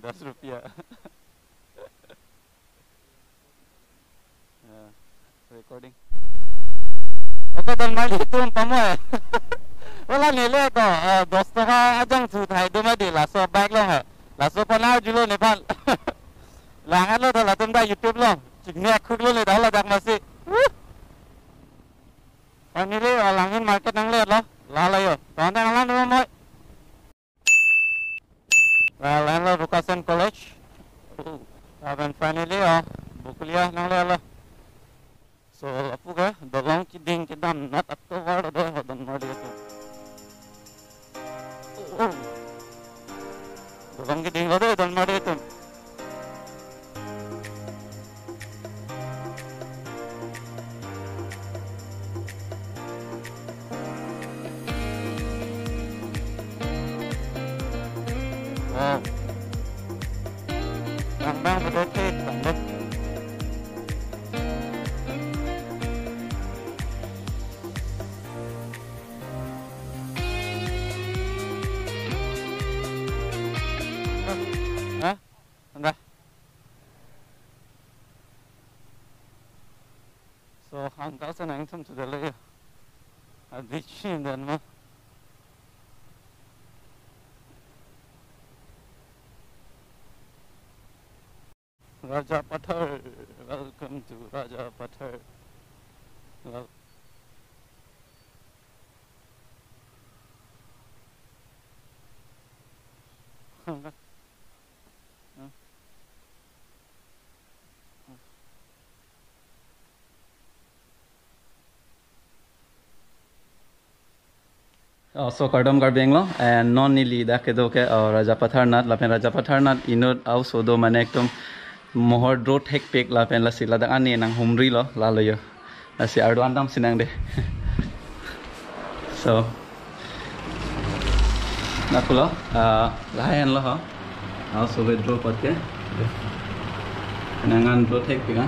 ₹10. Recording. Oke, dan mali itu umpama. Wala nilai ko 10 taka ajang sutai dumadi laso bag lo ha. Laso panau julo Nepal. Langan lo dah tum da YouTube lo. Ciknya khuk lo le dah la dak masih. Ini le langin market nang le lo. La yo. Tonton lang lo mo. Well, lo Bukasan College. And finally bukuliah nang le lo. So apu ka dolang kiding kidam not up to word do hodan mari itu. Dolang kiding lo do hodan mari itu. Wow. Bang betul bang. Enggak. So hangkal senang sudah le. Adicin dan mah. Raja Pathar, welcome to Raja Pathar. Well, so Kardam Garbenglo and non nili da kedoke Raja Patharnath lapen Raja Patharnath inut au sodo mane ekdom mohor dro thek pek lapen la sila da ani nang humri lo la loyo asi ardo andam sinang de. So nakulo lahen lo ha au so dro patke nangan dro thek pek ha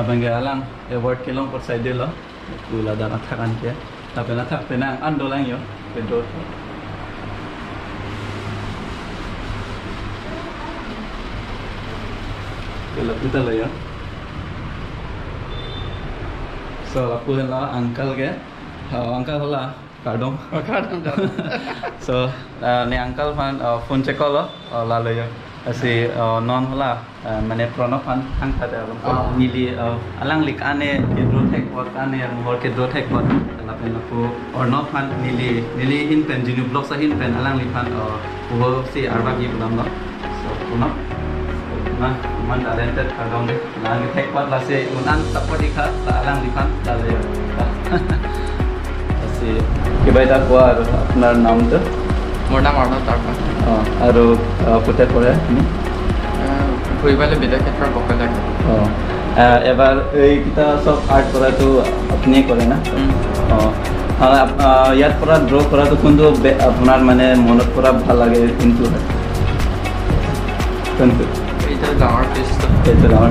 Abang alang award kilong por side lo gula dan athakan ke tapi nathak penang andolang yo pedro kalau kita lo ya so aku lah uncle ke uncle lah kardom so ni uncle fan phone check lo lalu ya asi non hola mane pronofan hang thada nili alang lik ane kedro thek pot ane mohor kedro thek pot lapen aku ornofan nili hin pen jinu blok sa hin pen alang lipan wo si arba gi bulam lo so puno na man talented kadong lang thek pot la se unan support ikha alang lipan dale asi kibai ta kwa apnar naam to মোটা মারলো তারপর আৰু কোতে পৰে ফুৰিবলৈ বেলেগ ক্ষেত্ৰত বকে লাগে এবাৰ এইকেইটা চব আৰ্ট কৰাটো আপুনি কৰে না ইয়াৰ পৰা ড্ৰ কৰাটো কোনটো আপোনাৰ মানে মনত পৰা ভাল লাগে কোনটো কোনটো এইটো ডাঙৰ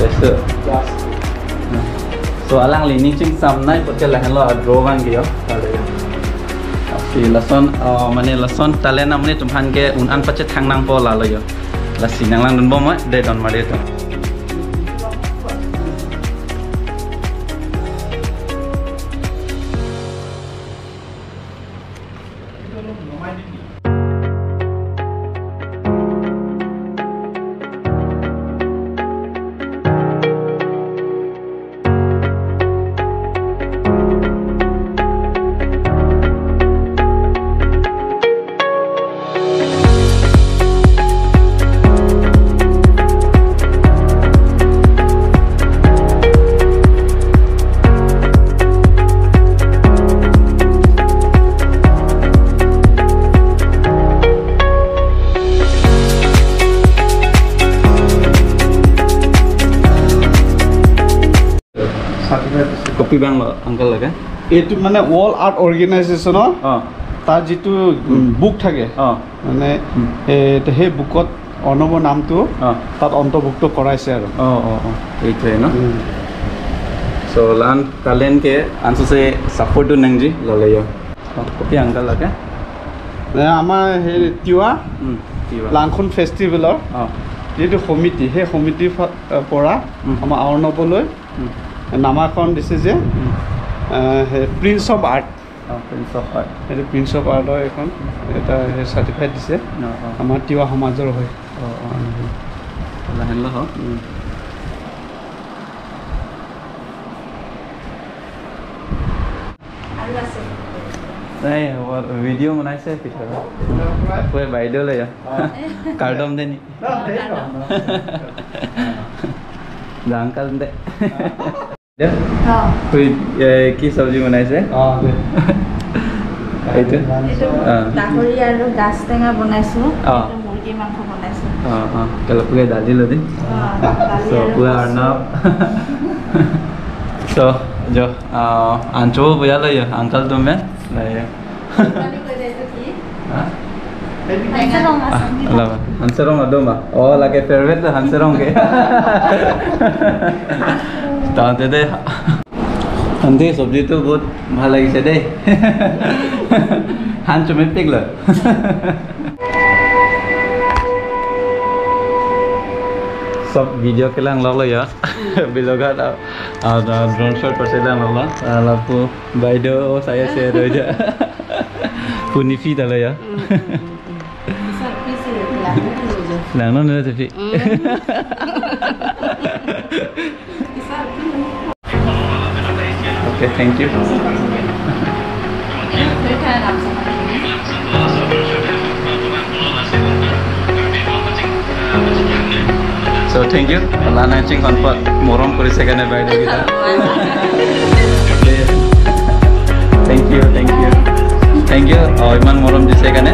test so alang li ning ching sam nai potel la hello draw wang gyo tale si lason mane lason tale na mane tumhan ke un an pache thang nang po la lo yo la sinang lang dun bo ma de don mare to copy বাং uncle লাগে এটো মানে all art organisation তার যেটো book থাকে মানে হে বুকত অৰ্ণৱৰ নামটো অঁ তাত অন্তৰ্ভুক্ত কৰাইছে আৰু অঁ অঁ অঁ এইটোৱে ন so lan kalian ke ansu se support tu nang ji lalaya kopi angkal lage আমাৰ সেই তিৱা tiwa লাংখন ফেষ্টিভেলৰ oh যিটো সমিতি সেই সমিতিৰ পৰা আমাৰ অৰ্ণৱলৈ নামাকৰণ দিছে যে prince of art prince of art সেইটো প্ৰিন্স অফ আৰ্টৰ এখন এটা চাৰ্টিফাইড দিছে আমাৰ তিৱা সমাজৰ হয় lahen lo ho নাই ভিডিঅ' বনাইছে পিঠা কৈ বাইদেউ লৈ কাৰ্ডম দে নি আংকাল দে কি চব্জি বনাইছে এইটো গাহৰি আৰু গাছ টেঙা বনাইছোঁ মুৰ্গী মাংস বনাইছোঁ কেলপুকে দালি লদি so পুৰা Arnab so jo ancho buya lo ya uncle tume lai Lama, Hanserong ada mah. Oh, lagi favorite tuh Hanserong ke. Tahu deh. Nanti sabji tuh buat mahal lagi sedih. Han cuma pik lah. सब video के लिए लग लो यार बिलोगा drone shot पर से ले लो लापु Baidu saya share aja punifi dah ya lang non na tapi okay thank you so thank you Allah nancing konpat morom korise kane baide kita thank you thank you oh iman morom jise kane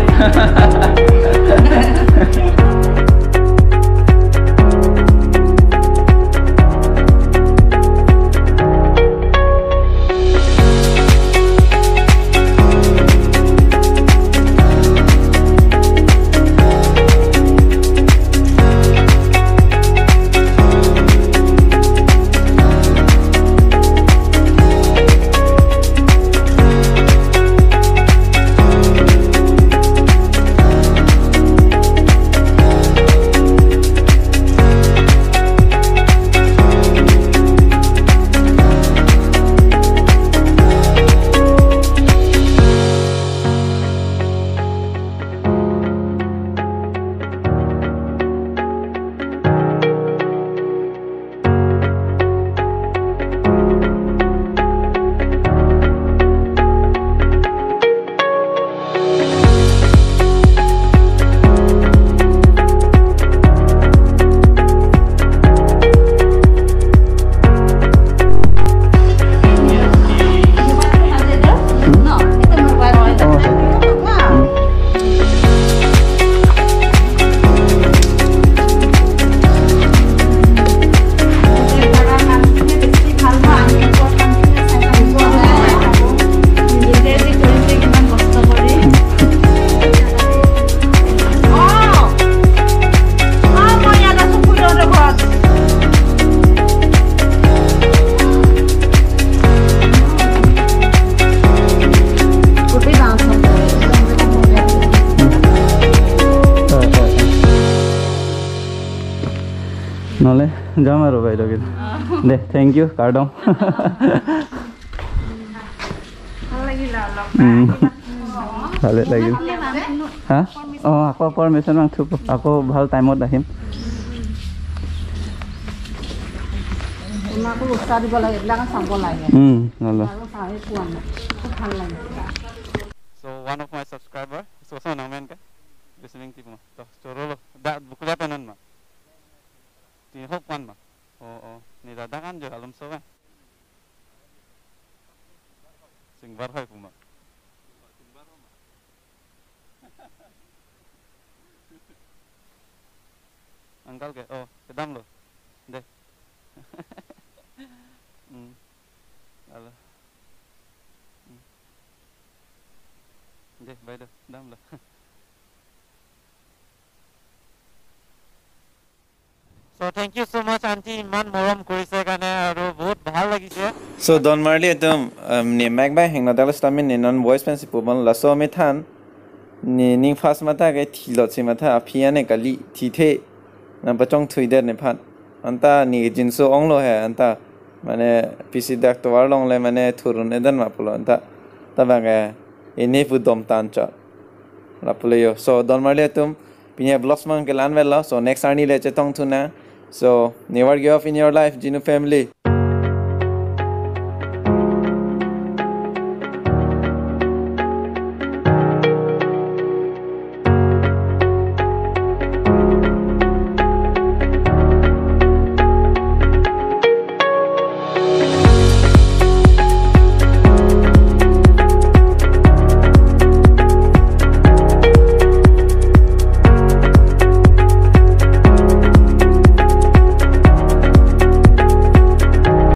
nole jam aro bhai login de thank you kardom ভালে লাগিল হা আকৌ permission মাংছো আকৌ ভাল টাইমত আহিম তোমাকো উৎসাহ দিব লাগে এইবিলাক চাব লাগে নলে আৰু চাই পোৱা নাই খুব ভাল লাগে so one of my subscriber so so namen ka listening to to choro da bukla penan ma tin hok pan ma ni dada kan jo alam so kan singbar hoy puma angkal ke kedam lo deh Halo deh bye dah dam lo thank you so much aunty ইমান মৰম কৰিছে কাৰণে আৰু বহুত ভাল লাগিছে so don marli etum ne mag bai hengna dalas tamin ne non voice principle bon la so me than ni ning fast mata ge thilo chi mata afia ne kali thi the na bachong thui der ne phat anta ni jinso onglo he anta mane pc doctor long le mane thurun edan ma pulo anta tabange ini fu dom tan cha la pulo yo so don marli etum pinya vlogs man ke lan vela so next arni le chetong thuna so never give up in your life Ginu family